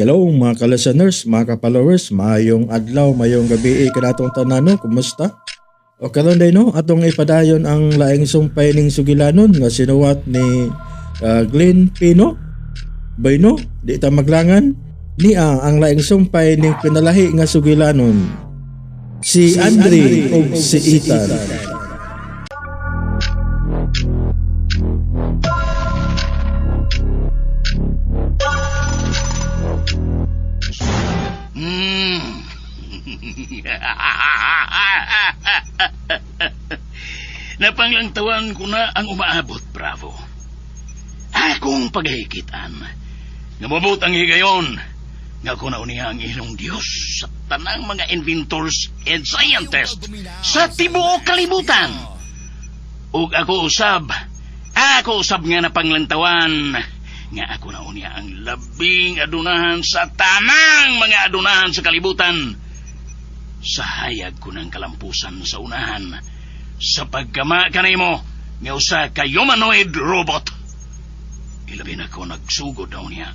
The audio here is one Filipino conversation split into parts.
Hello mga ka-listeners, mga ka-followers, mayong adlaw, mayong gabi kanatong tanano, kumusta? O karon day no, atong ipadayon ang laing sumpay ning sugilanon nga sinuwat ni Glenn Pino. Bayno, di ta maglangan niya ang laing sumpay ning pinalahi nga sugilanon. Si Andre ug si Ethan. Napanglangtawan ko na ang umaabot, Bravo. Akong paghikitan. Namabot ang higayon. Nga ko na uniha ang inyong Diyos sa tanang mga inventors and scientists sa tibuok kalibutan. Ug ako usab nga napanglangtawan nga ako na uniha ang labing adunahan sa tanang mga adunahan sa kalibutan. Sa hayag ko ng kalampusan sa unahan sa pagkama kanay mo nga usa ka humanoid robot. Ilabi na ko nagsugod daw niya.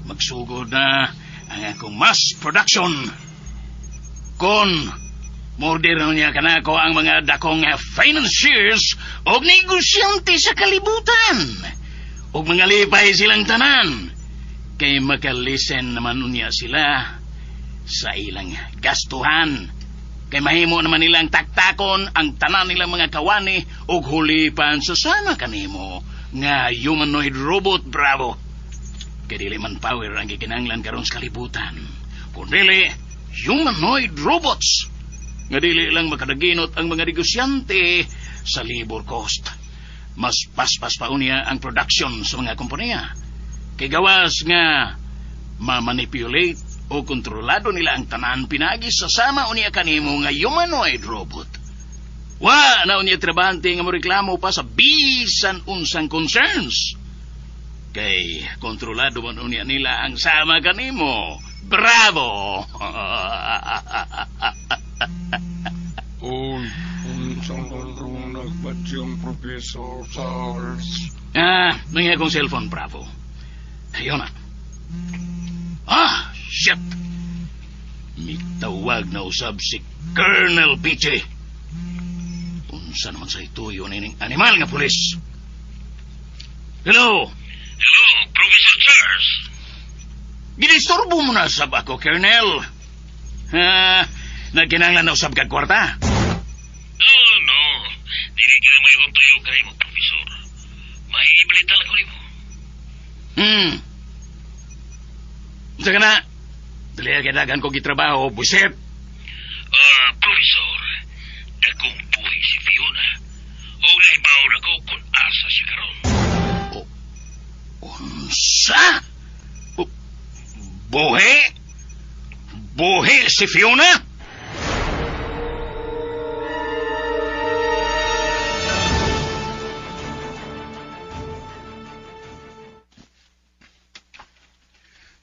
Magsugod na ang akong mass production. Kon morder na niya kanako ang mga dakong financiers o negosyante sa kalibutan. O mga lipay silang tanan. Kay makalisen naman niya sila sa ilang gastuhan. Kay mahimo naman nilang taktakon ang tanan nilang mga kawani ug hulipan sa sama kanimo nga humanoid robot, Bravo. Kay dili man power ang gikinahanglan karon sa kalibutan, kundi humanoid robots nga dili lang makadaginot ang mga negosyante sa labor cost. Mas paspas pa unya ang production sa mga kompanya. Kay gawas nga ma-manipulate o kontrolado nila ang tanan pinagi sa sama unya kanimo nga humanoid robot. Wa na unya trabahante nga moreklamo pa sa bisan unsang concerns. Kay kontrolado man unya nila ang sama kanimo. Bravo! Unsang kalrong nagbadyang Professor Charles. Nangyay kong cellphone, Bravo. Ayun na. Shit! May tawag na usab si Colonel Piche. Unsa naman sa ito yun ining animal nga pulis? Hello? Hello, Professor Charles. Ginistorbo mo na sab ako, Colonel. Nagkinanglan na usab kag kwarta? Oh, no. Dili ka may tuyo kay mo, Professor. Mahibalita lang ko ni mo. Unsa ka na? Dali kadagan ko gitrabaho, buset. Professor, dakong buhi si Fiona. O naibaw na ko kung asa si karon. Unsa? Buhi? Buhi si Fiona?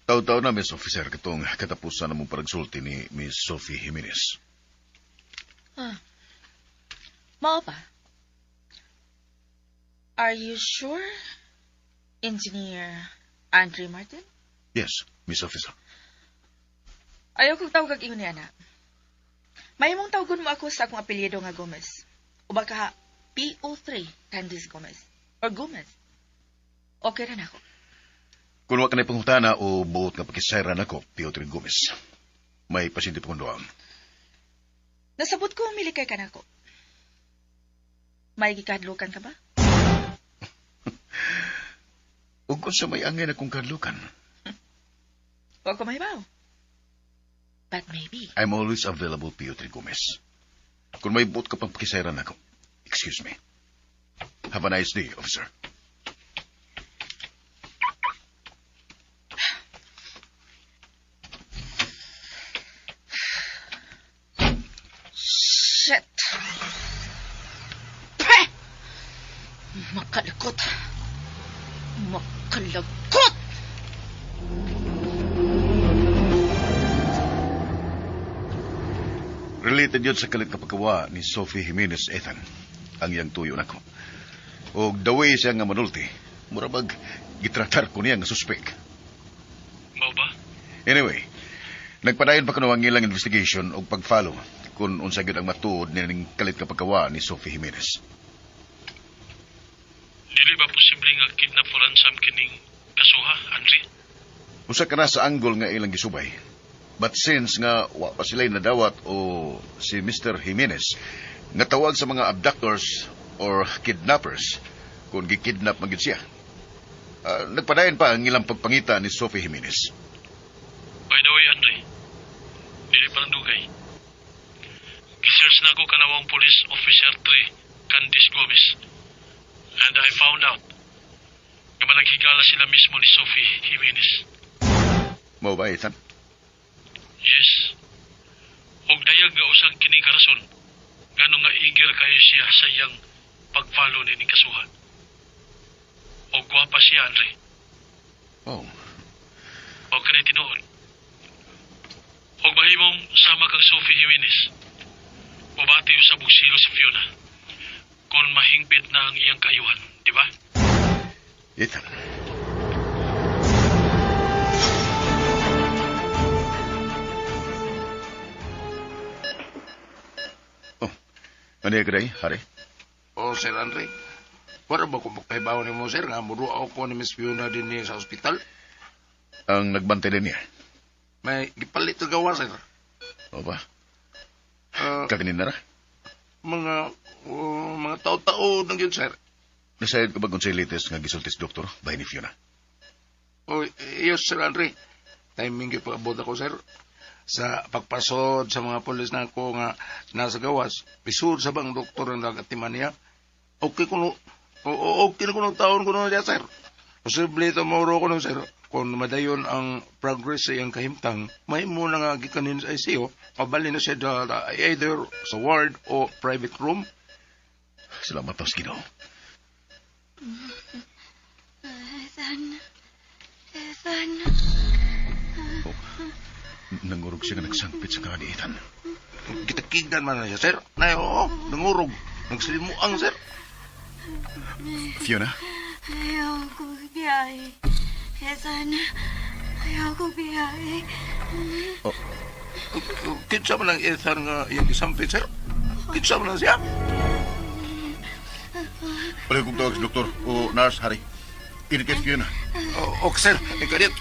Taw-taw na, Miss Officer, katong katapusan na mong paragsulti ni Miss Sophie Jimenez. Mao ba? Are you sure, Engineer Andre Martin? Yes, Miss Officer. Ayaw kong tawag ingon ni Ana. May mong tawagon mo ako sa akong apelyido nga Gomez. O baka PO3 Candice Gomez. Or Gomez. Okay na ako. Kung wak na pangutana o buot nga pakisayran ako, Piotr Gomez. May pasyente pa kondoang. Nasabot ko milikay ka na ako. May gikadlukan ka ba? Ug kung sa may angin akong kadlukan. Huwag ko mahibaw. But maybe. I'm always available, Piotr Gomez. Kung may buot ka pang pakisayran ako, excuse me. Have a nice day, officer. Shit! Pre! Makalagot! Makalagot! Related yun sa kalit kapagawa ni Sophie Jimenez Ethan, ang iyang tuyo na ko. O daway siya nga manulti, murabag gitratar ko niya nga suspek. Mao ba? Anyway, nagpadayon pa kuno ang ilang investigation o pag-follow kung unsa gyud ang matuod ning kalit ka pagkawa ni Sophie Jimenez. Dili ba posible nga kidnap for ransom kining kasuha, Andre? Usa ka na sa angle nga ilang gisubay. But since nga wa pa sila'y nadawat o si Mr. Jimenez nga tawag sa mga abductors or kidnappers kung gikidnap man gyud siya. Nagpadayon pa ang ilang pagpangita ni Sophie Jimenez. By the way, Andre, dili pa dugay. Gisearch na ako kanawang police officer 3, Candice Gomez. And I found out nga malaghigala sila mismo ni Sophie Jimenez. Mao ba, Ethan? Yes. Og dayag nga usang kini karason ngano nga eager kayo siya sa iyang pag-follow ni kasuha. Og gwapa siya, Andre. Oh, Og kanay tinuod. Og mahimong sama kang Sophie Jimenez. Mubati sa bugsilo si Fiona. Kung mahingpit na ang iyang kaayuhan, di ba? Ethan. Oh, ano yung gaday, Hari? O, Sir Andre. Para ba kung magpahibaw ni mo, Sir, nga muro ako ni Miss Fiona din niya sa ospital? Ang nagbantay din niya. May gipalit na gawa, Sir. O ba? Ah, Kaganin na ra. mga tao-tao nang yun, Sir. Nasayad ka ba kung sa latest nga gisultis doktor, bahay ni Fiona? O, yes, Sir Andre. Timing yung pag-abot ako, Sir. Sa pagpasod sa mga polis na ako nga nasa gawas, pisud sa bang doktor ang nagatiman niya. Okay ko okay na ko ng taon ko na niya, Sir. Posible ito mauro ko nun, Sir. Kung madayon ang progress sa iyang kahimtang, may muna nga gikanin sa ICU, kabali na siya either sa ward o private room. Salamat pa, Ginoo. Ethan. Nangurog siya nga nagsangpit sa kanya ni Ethan. Kitakigan man na siya, Sir. Oo, nangurog. Nagsilimuang, Sir. Fiona? Ayaw ko biyahe. Ethan. Ayaw ko biyahe. Kitsa man ang Ethan nga iyang gisampit, Sir. Kitsa man na siya. Pala kong tawag si doktor o nurse, Hari. Inikit Fiona. Okay, Sir. Ikalit.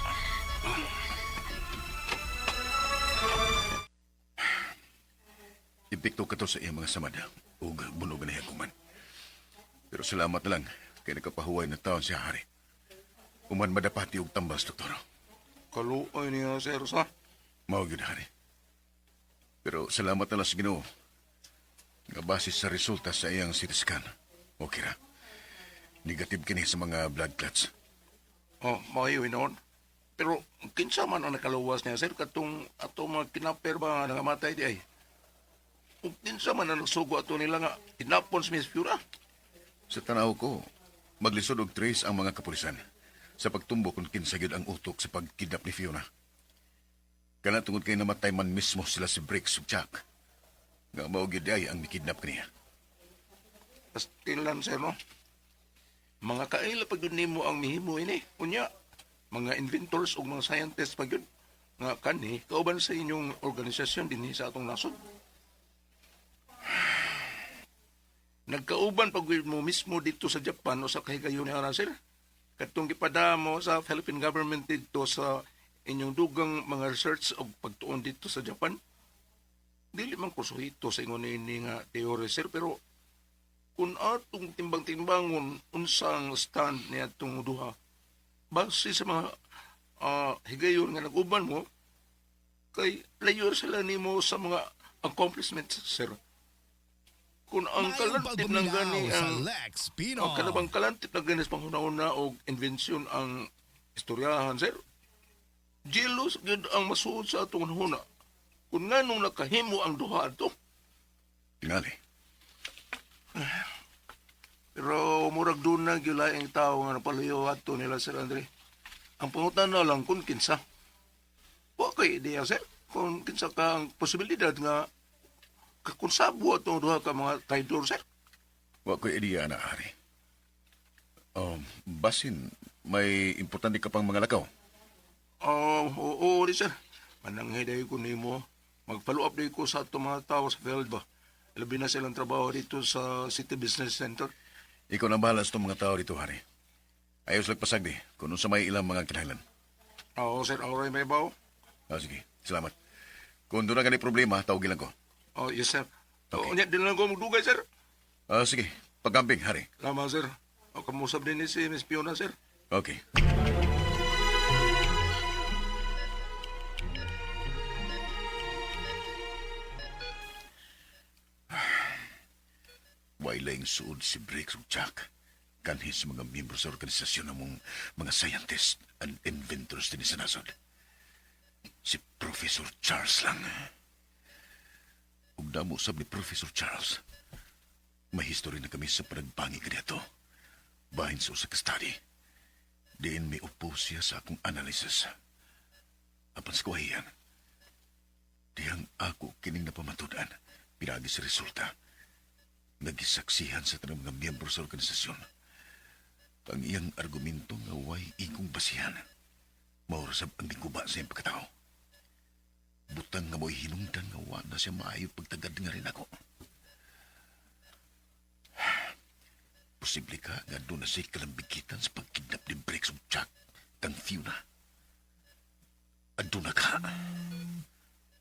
Ipikto ka to sa iyang mga samad o bunog na hiyakuman. Pero salamat na lang kay nakapahuway na taon siya, Hari. Uman madapati og tambas, doktor. Kaluoy niya, Sir, sa. Mao gyud, Hari. Pero salamat na lang sa Ginoo nga base sa resulta sa iyang CT scan. Okay ra. Negative kini sa mga blood clots. Maayo noon. Pero kinsa man ang nakaluwas niya, Sir, katong ato mga kinaper ba nangamatay di ay. Kung kinsa man ang nagsugo ato nila nga tinapon sa Miss Fiona. Sa tanaw ko, maglisod og trace ang mga kapulisan sa pagtumbo kung kinsa gyud ang utok sa pagkidnap ni Fiona. Kana tungod kay namatay man mismo sila si Briggs ug Jack. Nga mao gyud ay ang mikidnap kaniya. Pastilan, Sir, no? Mga kaila pag yun nimo ang mihimo ini. Unya, mga inventors o mga scientists pag yun. Nga kani, kauban sa inyong organisasyon din sa atong nasod. Nagkauban pag mo mismo dito sa Japan o sa kahigayon ni Ana, Sir. Katong gipada mo sa Philippine government dito sa inyong dugang mga research o pagtuon dito sa Japan. Dili man ko suhito sa ingon ini nga teorya, Sir, pero kung atong timbang-timbangon unsang stand niya itong duha, base sa mga higayon nga nag-uban mo, kay layo sila nimo sa mga accomplishments, Sir. Kung ang kalantip ng gani ang kanabang kalantip ng gani sa panghuna-una o invention ang istoryahan, Sir, jealous gid ang masuod sa atong huna. Kung nga nung nakahimo ang duha ato. Tingali. Pero murag doon na gilaing tao nga napalayo ato nila, Sir Andre. Ang pangutan na lang kung kinsa. Wa kay ideya, Sir. Kung kinsa ka ang posibilidad nga kakonsabo atong duha ka mga traidor, Sir. Wa ko'y ideya na, Hari. Basin, may importante ka pang mga lakaw. Oo, di sir. Mananghiday ko nimo. Mag-follow up day ko sa ato mga tao sa field ba. Labi na silang trabaho dito sa City Business Center. Ikaw na bahala sa itong mga tao dito, Hari. Ayos lang pasagdi kung sa may ilang mga kinahanglan. Oo, sir. Alright, may bawo. Sige, salamat. Kung doon na gani problema, tawagin lang ko. Oh, yes, sir. Okay. Okay. Di na lang ko magdugay, sir. Sige, pagkamping, Hari. Lama, sir. O, kamusap din ni si Miss Fiona, sir. Okay. Wailaing suod si Briggs ug Jack. Kanhis mga miyembro sa organisasyon ng mga scientists and inventors din sa nasod. Si Professor Charles lang. Ug damo sab ni Professor Charles. May history na kami sa panagbangi kaniadto. Bahin sa usa ka study. Diin may upo siya sa akong analysis. Apan sa kuwahiyan, dihang ako kining napamatudan, pinagi sa resulta. Nagisaksihan sa tanang mga miyembro sa organisasyon. Ang iyang argumento nga way ikong basihan. Maurasab ang gikuba sa iyang pagkatao. Butang nga mo'y hinungdan nga wa na siya maayo pagtagad nga rin ako. Posible ka nga doon na siya'y kalambigitan sa pagkidnap ni Briggs ug Jack kang Fiona. Aduna ka.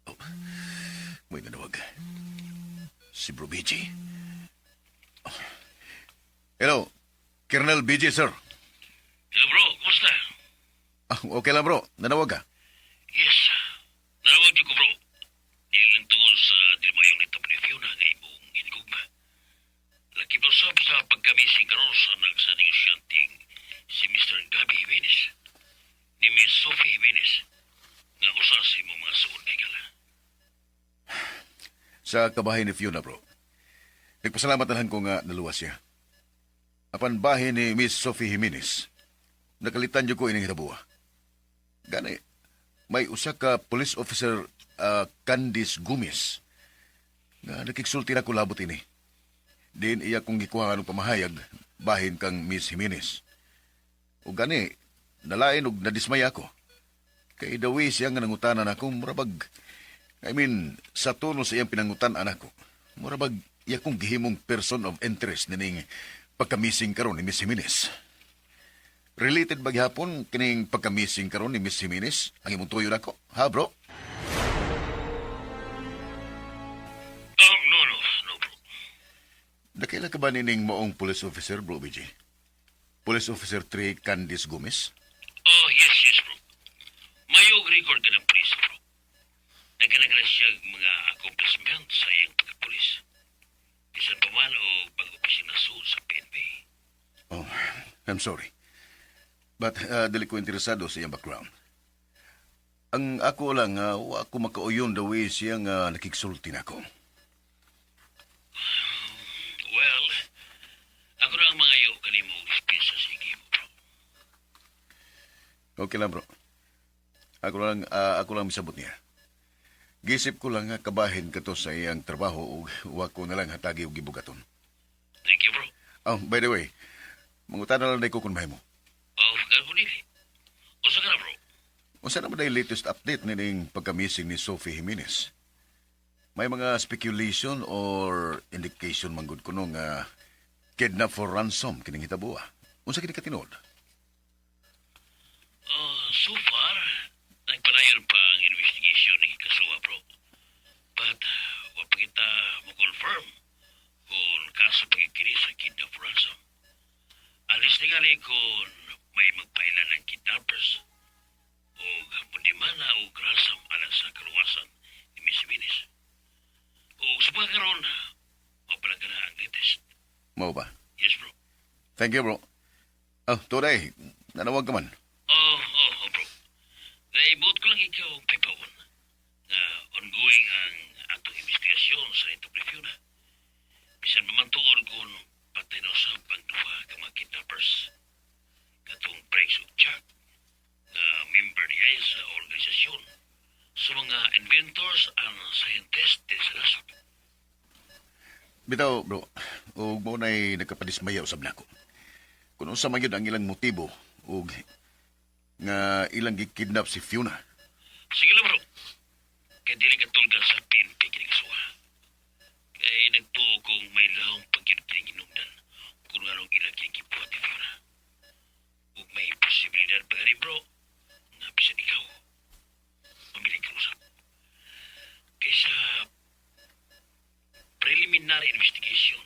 Oh, may nanawag. Si Bro BJ. Oh. Hello, Colonel BJ, sir. Hello bro, kumusta? Okay lang, bro. Nanawag ka. Yes, nawag niyo ko bro. Nilang tungkol sa dilmayong nitap ni Fiona nga imong inigugma. Laki ba sab sa pagkamising karon sa anak sa negosyanteng si Mr. Gabby Jimenez ni Miss Sophie Jimenez nga usa sa imong mga suod kay gala. Sa kabahay ni Fiona, bro. Nagpasalamat na lang ko nga naluwas siya. Apan bahay ni Miss Sophie Jimenez, nakalitan niyo ko ining hitabuha. Gani, may usa ka police officer Candice Gomez nga nakiksulti na ko labot ini. Din iya kong gikuha ng pamahayag bahin kang Miss Jimenez. O gani, nalain og nadismaya ko. Kay dawi siya nga nangutanan ako, murabag. Sa tono sa iyang pinangutan ako, murabag iya kong gihimong person of interest nining pagkamising karon ni Miss Jimenez. Related ba gihapon kining pagkamising karon ni Miss Jimenez ang imong tuyo nako? Ha, bro? No bro. Nakailan ka ba nining moong police officer, bro BJ? Police Officer 3 Candice Gomez? Oh, yes bro. Mayog record ka ng police bro. Nagkanagala siya mga accomplishment sa iyang pagkapulis. Bisan pa man o pag-opisina sa PNP. Oh, I'm sorry. But dili ko interesado sa iyang background. Ang ako lang, wa ako makauyon the way siya nga nakiksulti na ako. Well, ako na ang mga iyo kanimo spesa sige mo bro. Okay lang, bro. Ako lang misabot niya. Gisip ko lang nga kabahin ka to sa iyang trabaho o wa ko na lang hatagi og gibugaton. Thank you bro. Oh, by the way, mangutan na lang na ko kung mahimo. Oh, gano dili. Usa ka na bro. Unsa naman na yung latest update nining pagka-missing ni Sophie Jimenez? May mga speculation or indication manggod kuno nga kidnap for ransom kining hitabuha. Unsa kini katinod? So far, nagpadayon pa ang investigation ni Kasuwa bro. But, wa pa kita mo-confirm kung kaso pagkikini sa kidnap for ransom. Alis tingali kung may magpailan ng kidnappers o pundimana o ransom alang sa kaluwasan ni Miss Jimenez. O sa pagkakaroon, mapalag ka na ang latest. Mao ba? Yes bro. Thank you, bro. Oh, Today, nanawag ka man. Bro. Naibot ko lang ikaw ang pipawon na ongoing ang atong investigasyon sa interview na. Bisan mamantuon kung patay na usap ang duha ka mga kidnappers. Katong Briggs ug Jack na member niya sa organisasyon sa mga inventors and scientists din sa nasod. Bitaw, bro, ug mo na'y nagkapadismaya usab nako. Kung unsa man gyud ang ilang motibo ug nga ilang gikidnap si Fiona. Sige lang, bro. Kaya dili ka tulgal sa PNP kinikasuha. Kaya nagtuo kong may lahong pagkinig inungdan kung anong ilang kikipuhat ni Fiona. Kung may posibilidad pa rin, bro, nga bisan ikaw, mamili ka usap. Kaysa preliminary investigation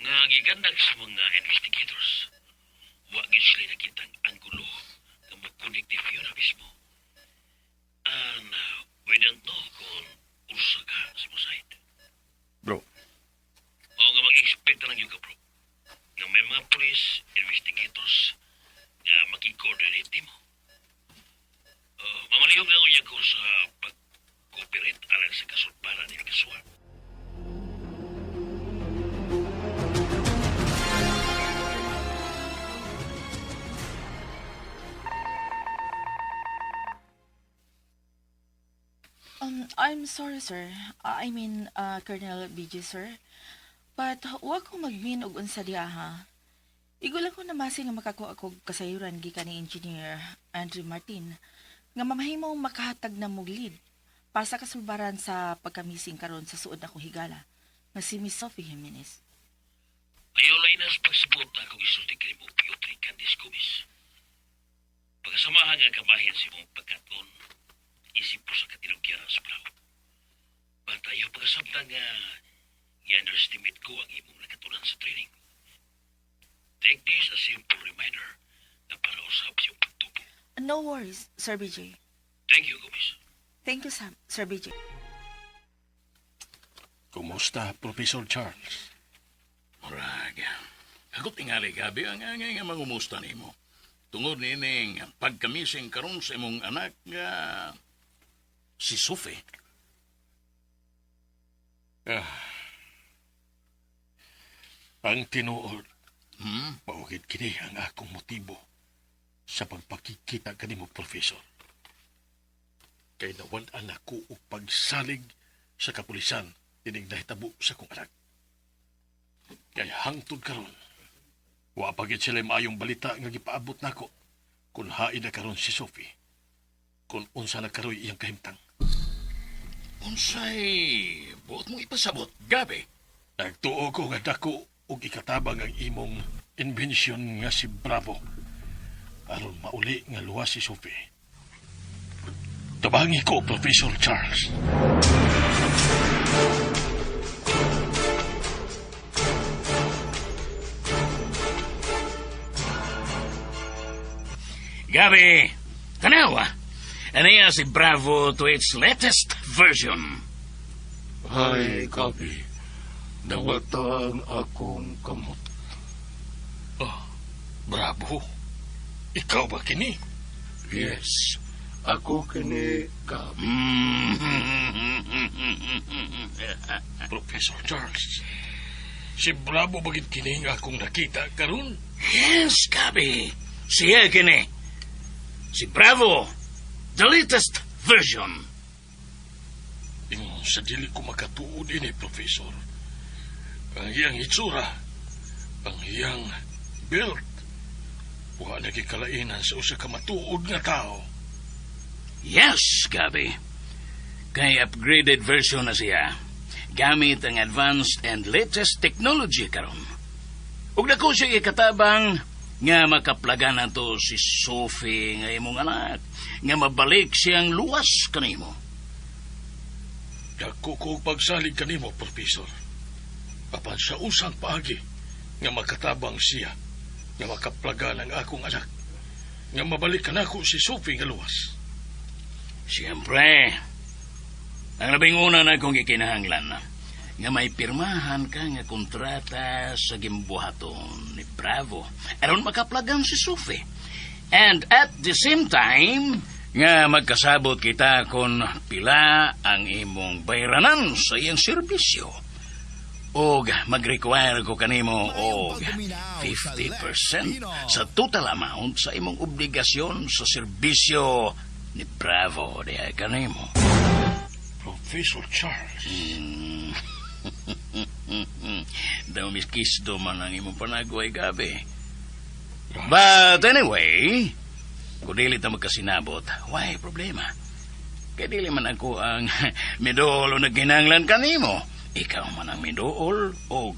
nga gigandag sa mga investigators, wag yun sila nakitang anggulo nga mag-connect ni Fiona mismo. And we don't know kung usa ka sa mo side. Bro, O nga mag-expect na lang yung ka, bro. Nga may mga police, investigators, nga makikoordinate mo. Mamalihog lang unya ko sa pag-cooperate alang sa kasulbaran ni Kasuha. I'm sorry, sir. Colonel BJ, sir. But huwag ko magmin og unsa diha, ha. Igulang ko namasi nga makakuha ako kasayuran gikan ni Engineer Andrew Martin nga mamahimong makahatag na mog lead para sa kasulbaran sa pagkamising karon sa suod akong higala nga si Miss Sophie Jimenez. Ayaw lainas pagsabot na kung isulti ka mo Piotr Candice Gomez. Pagkasamahan nga kabahin si mong pagkaton, isip po sa katilugyaran sa Bravo. But ayaw pagkasabta nga i-underestimate ko ang imong nakatunan sa training. Take this as a simple reminder na para usap siyang pagtubo. No worries, Sir BJ. Thank you, Gomez. Thank you, Sir BJ. Kumusta, Professor Charles? Murag. Ako tingali gabi ang angay nga mangumusta nimo. Tungod nining pagkamising karon sa imong anak nga si Sophie. Ang tinuod, maugid kini ang akong motibo sa pagpakikita kanimo, Professor. Kay nawalan ako og pagsalig sa kapulisan dinig nahitabo sa kong anak. Kay hangtod karon, wa pa gid sila maayong balita nga gipaabot nako kung hain na karon si Sophie. Kung unsa na karoy iyang kahimtang. Unsay buot mong ipasabot, gabi? Nagtuo ko nga dako og ikatabang ang imong inbensyon nga si Bravo aron mauli nga luwas si Sophie. Tabangi ko, Professor Charles. Gabi, tanawa. Ano si Bravo to its latest version? Ay, Gabi, nawata ang akong kamot. Bravo, ikaw ba kini? Yes, ako kini, Gabi. Professor Charles, si Bravo bagit kini nga akong nakita karon? Yes, Gabi. Siya kini. Si Bravo, the latest version. Sa dili ko makatuod ini, Professor. Ang iyang itsura, ang iyang build, wa nagikalainan sa usa ka matuod nga tao. Yes, Gabi. Kay upgraded version na siya. Gamit ang advanced and latest technology karon. Ug dako siya ikatabang nga makaplaga na to si Sophie nga imong anak, nga mabalik siyang luwas kanimo. Dako ko pagsalig kanimo, Professor. Apan sa usang paagi nga makatabang siya, nga makaplaga ng akong anak, nga mabalikan ako si Sophie nga luwas. Siyempre, ang labing una na kong ikinahanglan nga may pirmahan ka nga kontrata sa gimbuhaton ni Bravo aron makaplagan si Sophie. And at the same time, nga magkasabot kita kung pila ang imong bayranan sa iyang serbisyo. Og mag-require ko kanimo og 50% sa total amount sa imong obligasyon sa serbisyo ni Bravo diha kanimo. Professor Charles. Daw miskisdo man ang imong panagway, Gabi. But anyway, Kung dili ta magkasinabot, why problema? Kaya dili man ako ang midool o nagkinanglan kanimo. Ikaw man ang midool o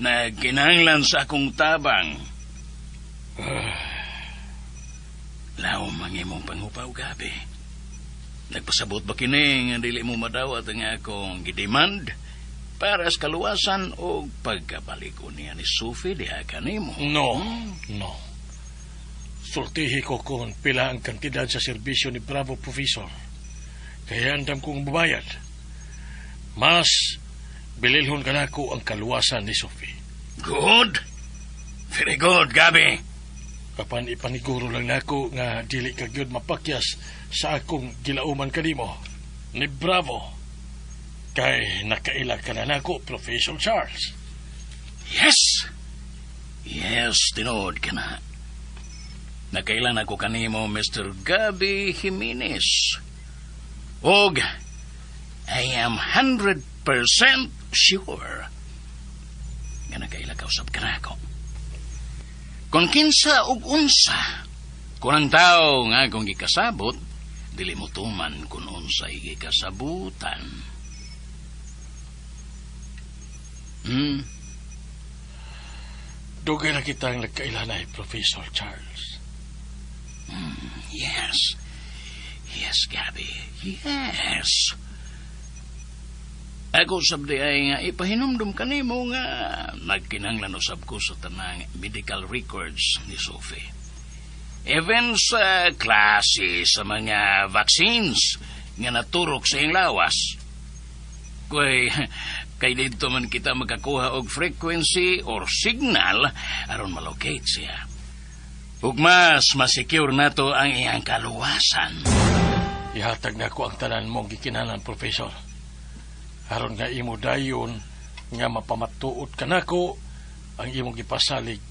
nagkinanglan sa akong tabang. Lao mang imong pangupaw gabi. Nagpasabot ba kini nga dili mo madawat ang akong gidemand para sa kaluwasan o pagkabalik niya ni Sophie diha kanimo? No. Sultihi ko kung pila ang kantidad sa serbisyo ni Bravo, Professor. Kaya andam kong babayad. Mas bililhon ka na ko ang kaluwasan ni Sophie. Good. Very good, Gabi. Kapan ipaniguro lang nako nga dili ka gyud mapakyas sa akong gilauman kanimo ni Bravo. Kay nakaila ka na nako, Professor Charles. Yes, tinood ka na. Nakailan ako kanimo, Mr. Gabi Jimenez. Og, I am 100% sure nga nakaila ka usab ka na ako. Kung kinsa og unsa, kung ang tao nga akong gikasabot, dili mo tuman kung unsay gikasabutan. Dugay na kitang nagkailanay, Professor Charles. Yes. Yes, Gabi. Yes. Ako sabdi ay nga ipahinumdum kanimo nga nagkinanglan usab ko sa tanang medical records ni Sophie. Even sa klase sa mga vaccines nga naturok sa iyang lawas. Kay dito man kita makakuha og frequency or signal aron malocate siya. Ug mas masecure nato ang iyang kaluwasan. Ihatag na ko ang tanan mong gikinahanglan, Professor. Aron nga imo dayon nga mapamatuod ka nako ang imong gipasalig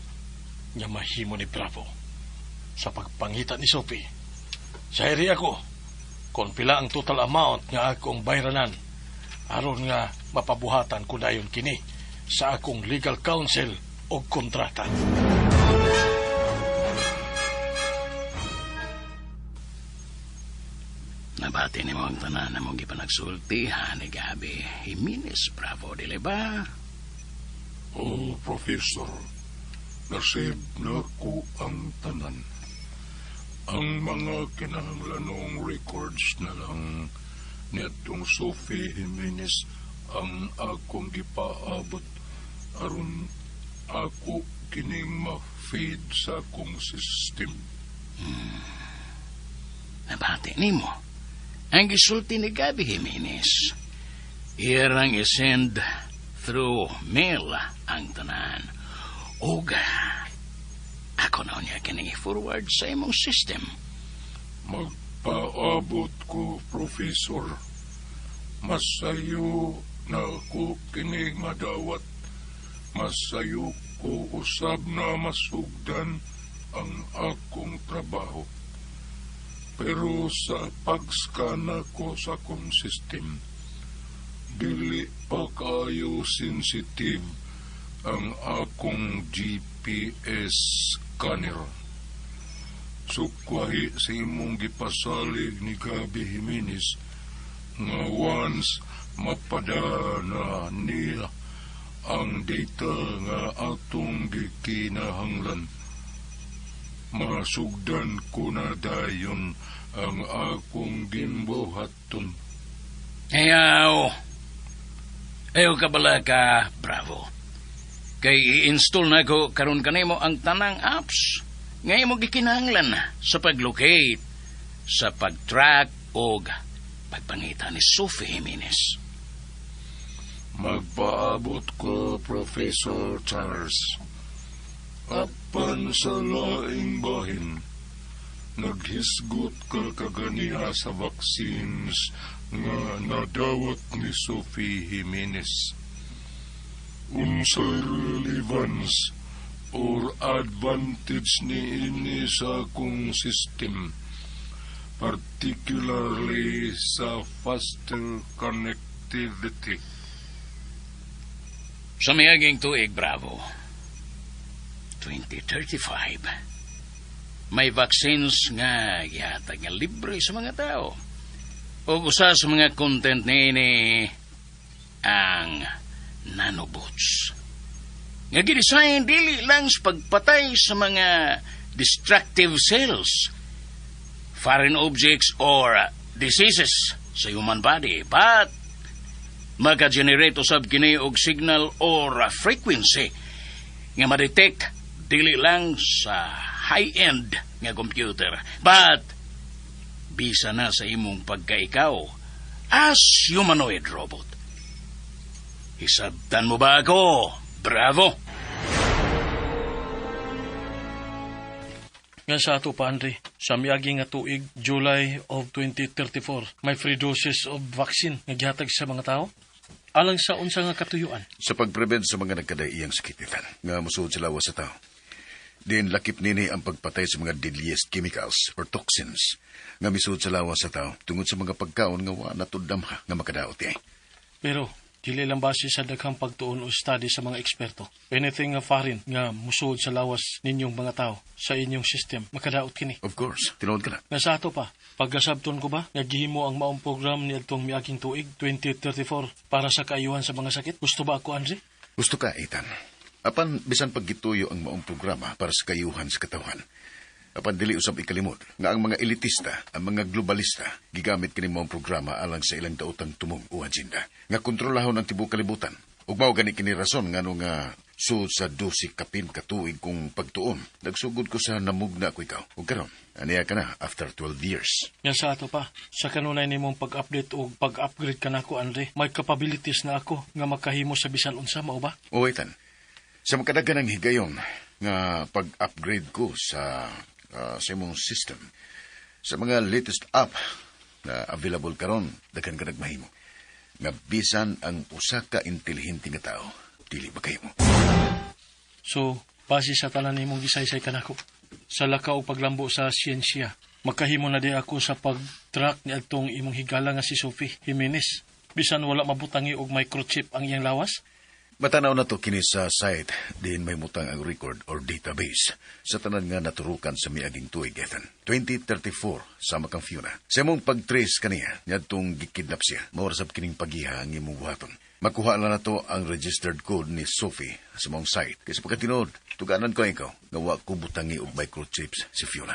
nga mahimo ni Bravo sa pagpangita ni Sophie. Sa iri ako kung pila ang total amount nga akong bayranan aron nga mapabuhatan ko dayon kini sa akong legal counsel o kontrata. Nabati ni mo ang tanan na mong ipanagsultihan ni Gabi Jimenez, Bravo, dili ba? Oh, Professor, nasib na ko ang tanan. Ang mga kinahanglanong records na lang ni atong Sophie Jimenez ang akong gipaabot aron ako kining ma-feed sa akong system. Nabati ni mo ang gisulti ni Gabi Jimenez. Irang isend through mail ang tanan. Oga, ako na niya kini forward sa imong system. Magpaabot ko, Professor. Masayo na ako kining madawat. Masayo ko usab na masugdan ang akong trabaho. Pero sa pag-scan ko sa akong system, dili pa kayo sensitive ang akong GPS scanner. Sukwahi sa imong gipasalig ni Gabi Jimenez nga once mapadana niya ang data nga atong gikinahanglan, masugdan ko na dayon ang akong gimbuhaton. Ayaw ka bala ka, Bravo. Kay i-install na ko karon kanimo ang tanang apps nga imo gikinahanglan sa pag-locate, sa pag-track o pagpangita ni Sophie Jimenez. Magpaabot ko, Professor Charles. Apan sa laing bahin, naghisgot ka kaganiha sa vaccines nga nadawat ni Sophie Jimenez. Unsa relevance or advantage ni ini sa akong system, particularly sa faster connectivity. Sa mayaging tuig, Bravo, 2035, may vaccines nga yatag nga libre sa mga tao. O usa sa mga content ni ang nanobots. Nga gidesign dili lang sa pagpatay sa mga destructive cells, foreign objects or diseases sa human body, but maka-generate usab kini og signal or frequency nga ma-detect dili lang sa high-end nga computer, but bisa na sa imong pagkaikaw as humanoid robot. Hisabtan mo ba ako? Bravo! Nga sa ato pa, Andre, sa miagi nga tuig, July of 2034, may free doses of vaccine nga gihatag sa mga tao? Alang sa unsa nga katuyuan? Sa pag-prevent sa mga nagkadaiyang sakitan nga musuod sa lawas sa tao. Din lakip nini ang pagpatay sa mga deadliest chemicals or toxins nga misuod sa lawas sa tao tungod sa mga pagkaon nga wa natudamha nga makadaot eh. Pero, dili lang base sa daghang pagtuon o study sa mga eksperto. Anything nga foreign nga musuod sa lawas ninyong mga tao sa inyong system, makadaot kini. Of course, tinuod ka na. Nga sa ato pa, pagkasabton ko ba, nga gihimo ang maong program ni itong miaging tuig, 2034, para sa kaayuhan sa mga sakit? Gusto ba ako, Andre? Gusto ka, Ethan. Apan bisan paggituyo ang maong programa para sa kayuhan sa katawan. Apan dili usab ikalimot nga ang mga elitista, ang mga globalista gigamit kini maong programa alang sa ilang daotang tumong o agenda nga kontrolahon ang tibuok kalibutan. Ug mao gani kini rason ngano nga sud sa 12 kapin katuig kong pagtuon nagsugod ko sa namugna ko ikaw. Ug karon aniya ka na after 12 years. Nga sa ato pa, sa kanunay nimong pag-update o pag-upgrade ka na ako, Andre, may capabilities na ako nga makahimo sa bisan unsa, mao ba? O Ethan, sa makadagan ng higayon nga pag-upgrade ko sa imong system, sa mga latest app na available karon, daghan ka nagmahimo. Nga bisan ang usa ka intelihente nga tao, dili makahimo. So, base sa tanan nimong gisaysay ka nako, sa lakaw o paglambo sa siyensya, makahimo na di ako sa pag-track ni atong imong higala nga si Sophie Jimenez. Bisan wala mabutangi og microchip ang iyang lawas? Matanaw na to kini sa site din may mutang ang record or database sa tanan nga naturukan sa miaging tuig, Ethan. 2034 sama kang Fiona. Sa imong pag-trace kaniya, niyadtong gikidnap siya, maurasab kining pagiha ang imong buhaton. Makuha na to ang registered code ni Sophie sa mong site. Kaysa pagkatinood, tuganan ko ikaw nga wa ko butangi og microchips si Fiona.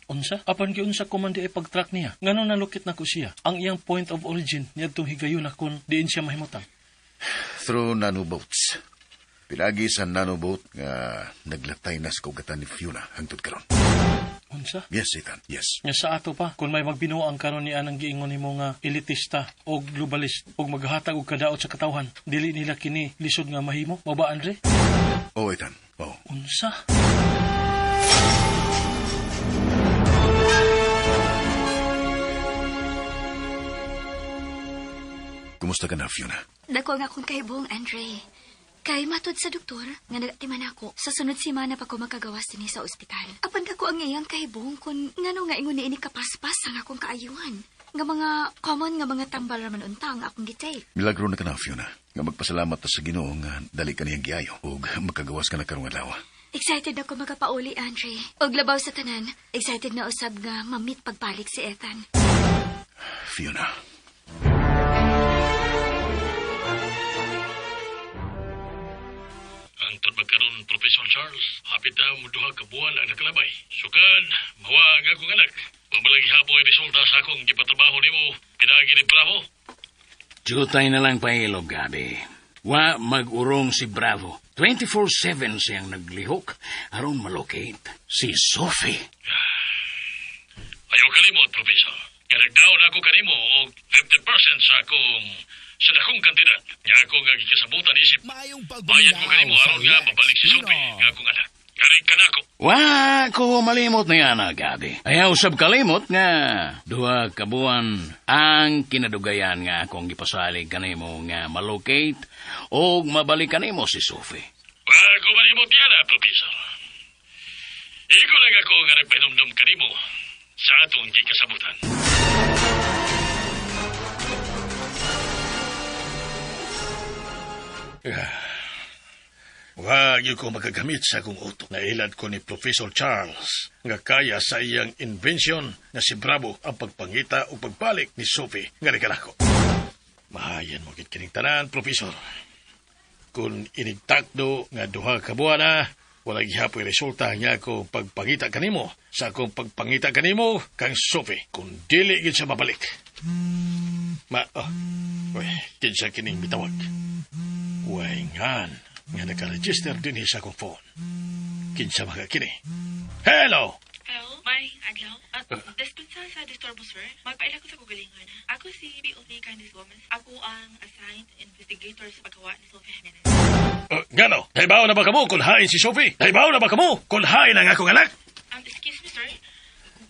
Unsa? Apan giunsa ko man di ay pag-track niya. Ngano nalukit na ko siya? Ang iyang point of origin niyadtong higayon akon diin siya mahimutang. Through nanoboats. Pinagi sa nanoboat nga naglatay na sa kugatan ni Fiona hangtod karon. Unsa? Yes, Ethan. Yes. Nga sa ato pa, kung may magbinuang karon ni anang giingon nimo nga elitista o globalist o maghatag og kadaot sa katawhan, dili nila kini lisod nga mahimo. Mao ba, Andre? Oh, Ethan. Oh. Unsa? Kumusta ka na, Fiona? Dako nga akong kaibong, Andre. Kay matod sa doktor, nga nagatiman ako, sa sunod simana pa ko makagawas din sa ospital. Apan kako ang iyang kaibong kung ngano nga ingon ni ini kapaspas ang akong kaayuhan. Nga mga common nga mga tambal raman unta ang akong gitake. Milagro na ka na, Fiona. Nga magpasalamat ta sa Ginoo nga dali ka niyang giayo ug makagawas ka na karong adlaw. Excited ako makapauli, Andre. Og labaw sa tanan, excited na usab nga mamit pagbalik si Ethan. Fiona. Antod magkaroon, Professor Charles, hapit na mo duha ka buwan ang nakalabay. Sukad, mawag akong anak. Pamalagi hapon ay resulta sa akong gipatrabaho nimo. Pinagi ni Bravo. Jutay na lang pailog, gabi. Wa mag-urong si Bravo. 24/7 siyang naglihok aron malocate si Sophie. Ayaw kalimot, Professor. Nga nagdaon ako kanimo og 50% sa akong dakong kantidad. Nga ako nga gikasabutan isip. Bayad ko kanimo aron nga mabalik si Sophie nga akong anak. Galing ka na ako. Wa ko malimot na yan, gabi. Ayaw sab kalimot nga duha ka buwan ang kinadugayan nga akong gipasalig kanimo nga malocate o mabalik kanimo si Sophie. Wa ko malimot yan, Professor. Iko lang ako nga nagpahinumdum kanimo sa atong gikasabutan. Huwag yung ko magagamit sa akong utok na ilad ko ni Professor Charles nga kaya sa iyang invention na si Bravo ang pagpangita o pagbalik ni Sophie nga regalako. Mahayan mo kining tanan, Professor. Kung inigtakdo nga duha ka buwan na, walang ihapoy resulta nga akong pagpangita kanimo sa akong pagpangita kanimo kang Sophie kung dili gid siya mabalik. Kinsa kining bitawag. Waingan nga naka-register din sa akong phone. Kinsa mga kini. Hello! Hello, may adlaw. Dispensa sa disturbo, sir. Magpaila ko sa kugalingan. Ako si B.O.T. Candice Gomez. Ako ang assigned investigator sa paggawa ni Sophie Jimenez. Gano? Naibaw na ba kamo kung hain si Sophie? Naibaw na ba kamo kung hain ang akong anak? Excuse me, sir.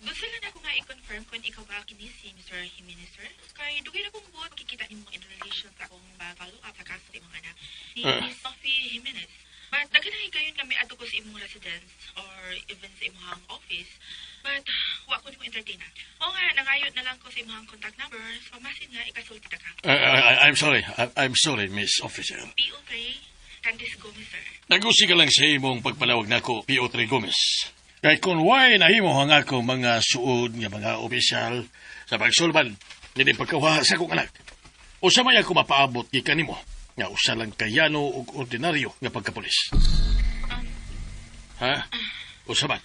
Gusto lang ako nga i-confirm kung ikaw ba kini si Mr. Jimenez, sir. Kaya dugay na kong buot kikita ni mo in relation sa akong follow-up sa kaso imong anak ni Miss Sophie Jimenez. But daghan gayon nga may ato ko sa imong residence or even sa imong office. But wa ko nimo entertain. O nga, nangayot na lang ko sa imong contact number. So masin nga ikasulti ta ka. I'm sorry. I'm sorry, Miss Officer. PO3 Candice Gomez, sir. Nagusi ka lang sa imong pagpalawag nako, P.O.3 Gomez. Kaya kung why nahimo ang ako mga suod nga mga opisyal sa pagsulban, hindi pagkawa sa akong anak. O sa may ako mapaabot gikan nimo nga usa lang kayano o ordinaryo nga pagkapulis. Ha? O sa man?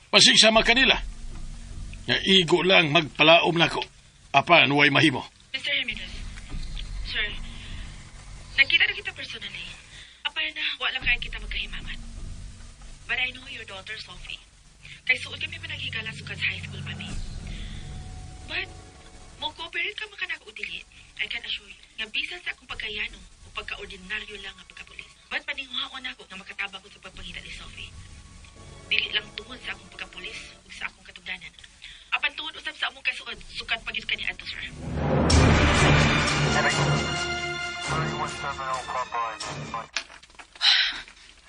Pasigsama kanila. Nga igo lang magpalaom nako. Apan way mahimo. Mr. Jimenez, sir, nakita na kita personally. Apay na, wala kaya kita magkahimaman. But I know your daughter, Sophie. Kay suod kami panaghigala sukad sa high school pa mi. But, mo cooperate ka makanak udili. I can assure you, nga bisan sa akong pagkayano o pagka-ordinaryo lang nga pagkapulis. But paninguhaon ako nga makatabang ko sa pagpangita ni Sophie. Dili lang tungod sa akong pagkapulis o sa akong katugdanan. Apan tungod usab sa among kasuod, sukad pagis ka ni Ato, sir.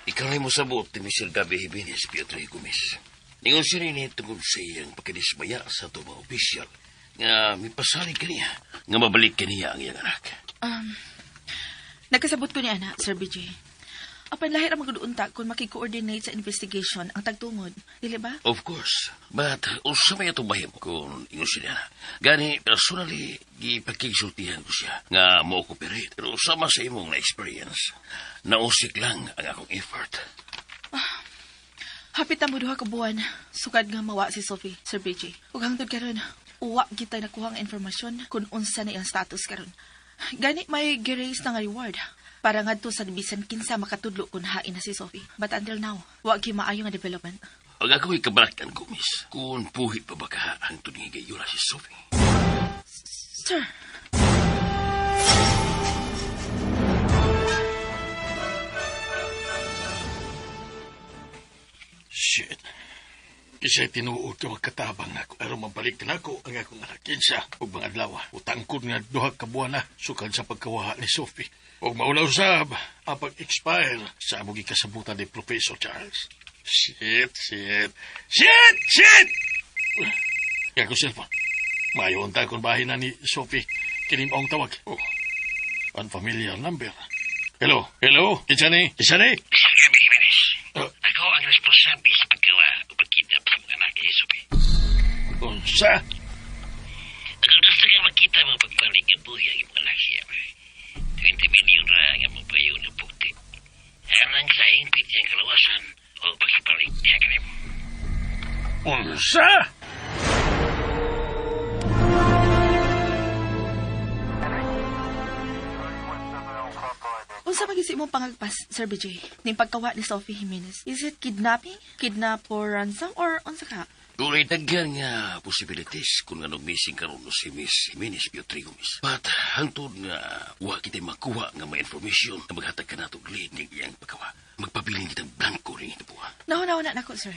Ikaw ay mo sabot ni Mr. Gabi Jimenez, Piotr Gomez. Ningon siya rin tungkol sa iyang pagkadismaya sa ito mga opisyal nga mipasali ka niya nga mabalik ka niya ang iyang anak. Nagkasabot ko ni Ana, Sir BJ. Apan lahir ang magduunta kung makikoordinate sa investigation ang tagtungod. Dili ba? Of course. But, usa may itong bahim kung ingon siya na. Gani, personally, gipagkisultihan ko siya nga mo-cooperate. Pero sama sa imong na-experience, nausik lang ang akong effort. Hapit na mo duha ka buwan. Sukad nga mawa si Sophie, Sir BJ. Ug hangtod karon, uwa kita nakuha ang informasyon kung unsa na iyang status karon. Gani may girace na nga reward. Para ngadto sa bisan kinsa makatudlo kung hain na si Sophie. But until now, wa gyud maayo nga development. Ang ako'y kabalakan ko, miss. Kung puhit pa ba ka ang tuningin gayon si Sophie? Sir. Shit. Kisa'y tinuod ka magkatabang na ako. Pero mabalik na ako ang akong anak. Kinsa, huwag mga adlaw. Utangkod nga duha ka buwan na sukad sa pagkawaha ni Sophie. Huwag mauna usab ang pag-expire sa among ikasabutan ni Professor Charles. Shit! Kaya ko cellphone. Mayon tayo kung bahay na ni Sophie. Kinim ang tawag. Oh, unfamiliar number. Hello? Kinsa ni? Mr. Gabi Jimenez, ako ang responsable sa paggawa o pagkidnap sa mga anak ni Sophie. Unsa? Ako gusto kang makita mo pagpalig ang buhay ang mga anak siya. 20 milyon ra ang mabayo na puti. Alang sa ingpit niyang kalawasan o pagpalig niya ka mo. Unsa? Unsa magisi imong pangagpas, Sir BJ? Ning pagkawa ni Sophie Jimenez. Is it kidnapping, kidnap or ransom, or unsa ka? Kung daghan nga possibilities kung anong missing karon si Miss Jimenez Piotr Gomez. But hangtod nga wa kita makuha nga may information na maghatag ka nato lead ng iyang pagkawa. Magpabiling kitang blanco rin ito buha. Nauna na ko, sir.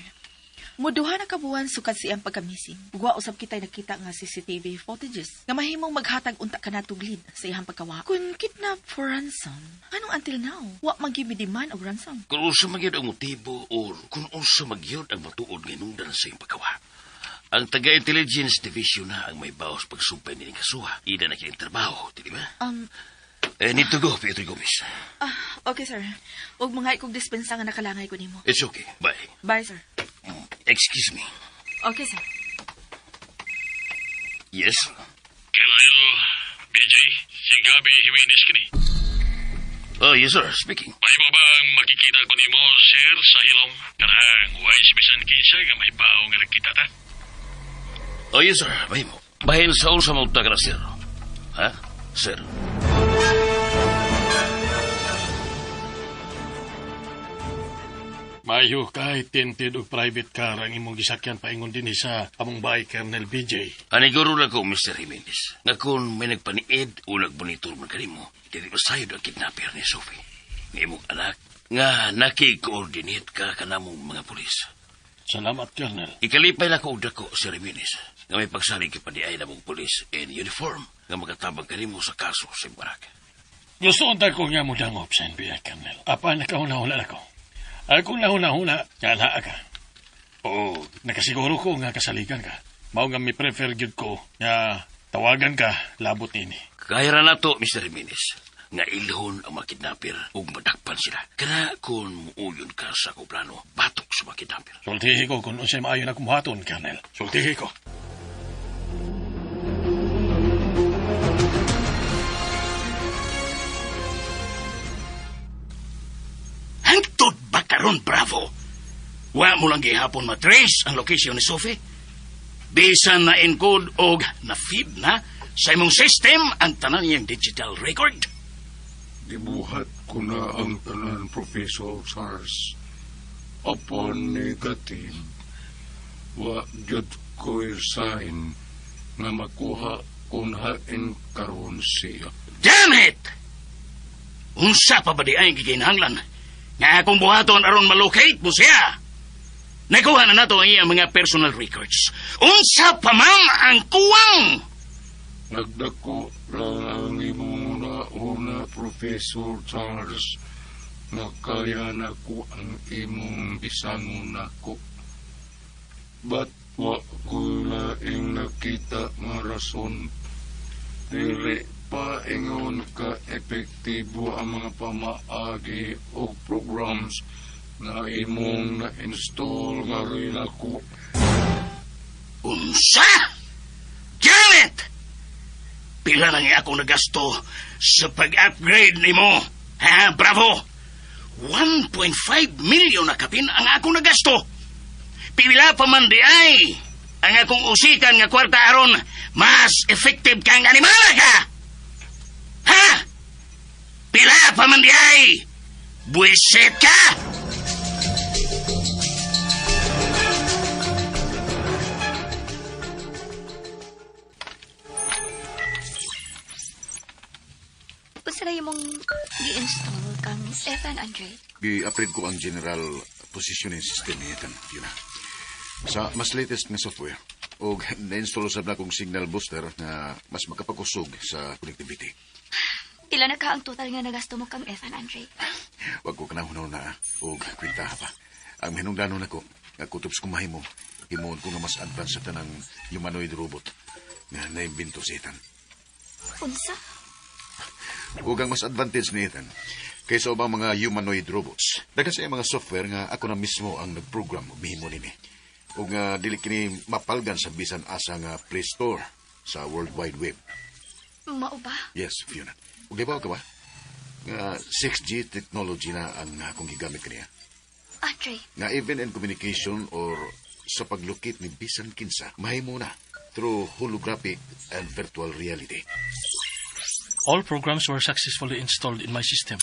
Muduha na kabuan sukad siyang pagka-missing. Ugwa usab kita'y nakita nga CCTV footages nga mahimong maghatag unta ka natong lead sa iyang pagkawa. Kung kidnap for ransom, anong until now? Wa magimidiman og ransom. Kung usa magyod ang motibo or kung usa magyod ang matuod nga nungdan sa iyang pagkawa. Ang taga-intelligence division na ang may bawas pagsumpay nilang kasuha. Ida na kayong trabaho, di ba? I need to go, Pietro Gomez. Okay, sir. Huwag mga ikog dispensa nga nakalangay ko nimo. It's okay. Bye. Bye, sir. Excuse me. Okay, sir. Yes? Kailayo, BJ, si Gabi Jimenez kini. Oh, yes, sir. Speaking. Mahimo bang makikita ko nimo, sir, sa hilom? Karang, wise bisan kinsa nga mahibaw nga nagkita ta? Oh, yes, sir. Mahimo. Bahil sa ulsa mo tagra, sir. Ha? Sir. Mayo kahit tinted o private car ang imong gisakyan paingon din sa among bahay, Colonel BJ. Aniguro na ko, Mr. Jimenez. Nga kung may nagpaniid o nagbonitor man kanimo, dili masayod ang kidnapper ni Sophie. Nga imong anak, nga nakikoordinate ka kanamong mga pulis. Salamat, Colonel. Ikalipay na ko dako, Sir Jimenez, nga may pagsalig kipadiay na mong pulis in uniform nga magatabang kanimo sa kaso sa Barak. Gusto ko nga mo dangop sa NBI, Colonel. Apa nakahuna-huna na ko. Kung nahuna-huna, nga naa ka. Oo, nakasiguro ko nga kasaligan ka. Mao nga may prefer gyud ko nga tawagan ka labot nini. Kaya ra na to, Mr. Jimenez, nga ilhon ang mga kidnapper ug madakpan sila. Kana kung muuyon ka sa kuplano, batok sa mga kidnapper. Sultihi ko kung unsay maayo na kumuhaton, Colonel. Sultihi ko. Hangtod ba karon, Bravo? Wa mo lang gihapon matrace ang location ni Sophie? Bisan na encode o na-feed na sa imong system ang tanan niyang digital record? Gibuhat ko na ang tanan, Professor Sars. Upon negative, wa jud ko sign na makuha kung hain karon siya. Damn it! Unsa pa ba di ay giginahanglan? Nga akong buhaton aron malocate mo siya. Nakuha na nato ang iyang mga personal records. Unsa pa man ang kuwang? Nagdako lang ang imong una, Professor Charles. Nakaya na ko ang imong bisangon nako. But wa ko laing nakita nga rason. Dili pa ingon ka epektibo ang mga pamaagi o programs na imong na-install nga rin ako. Unsa? Damn it! Pila lang akong nagasto sa pag-upgrade ni mo. Ha, Bravo? 1.5 million na kapin ang akong nagasto. Pila pa man di ay ang akong usikan nga kwarta aron mas effective kang animala ka. Ha? Pila pa man di ay buwisit ka? Basta na yung i-install kang Ethan, Andre. I-upgrade ko ang general positioning system ni Ethan, yun na. Sa mas latest nga software, o na-install sa na kong signal booster na mas makapakusog sa connectivity. Pila na ka ang total nga nagasto mo kang Ethan, Andre? Wag ko kanahunaw na o kwenta pa. Ang hinungdanon ako, nagkutops kumahay mo, himoon ko nga mas advance sa tanang humanoid robot na naimbento si Ethan. Unsa? Huwag ang mas advantage ni Ethan kaysa ubang mga humanoid robots. Dagan sa mga software nga ako na mismo ang nag-program o mihimo nini. O nga dili kini mapalgan sa bisan asa nga Play Store sa World Wide Web. Mao ba? Yes, Fiona. Ug libaw ka ba? Nga 6G technology na ang akong gigamit kaniya. Andre, Nga even in communication or sa paglukit ni bisan kinsa, mahimo na through holographic and virtual reality. All programs were successfully installed in my system.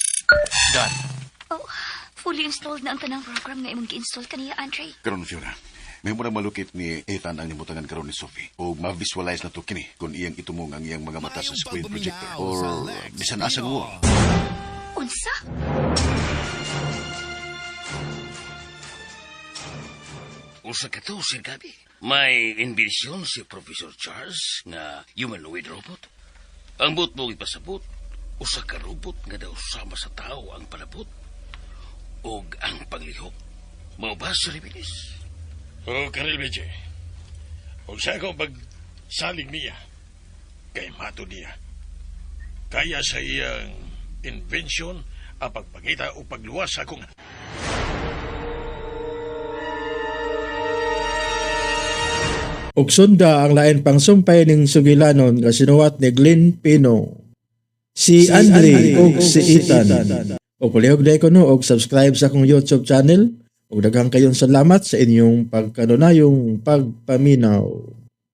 Done. oh, fully installed na ang tanang program nga imong gi-install kaniya, Andre. Karon Fiona, may mo na malukit ni Ethan ang nimutangan karon ni Sophie o ma-visualize na to kini kung iyang itumong ang iyang mga mata sa screen projector or bisan asa nga wall. Unsa? Usa ka to, Sir Gabi. May imbensyon si Professor Charles nga humanoid robot. Ang bot mo ipasabot, usa ka robot nga daw sama sa tao ang palabot o ang paglihok. Mao ba, Sir Jimenez? O, Colonel BJ. Huwag sa ako pagsaling niya. Kay mato niya. Kaya sa iyang invention ang pagpangita o pagluwas sa akong Ug sunda ang lain pang sumpay ning sugilanon nga sinuwat ni Glenn Pino, si Andre ug si Ethan. O kulihog day ko no og subscribe sa akong YouTube channel ug daghang kayong salamat sa inyong pagkanunayong pagpaminaw.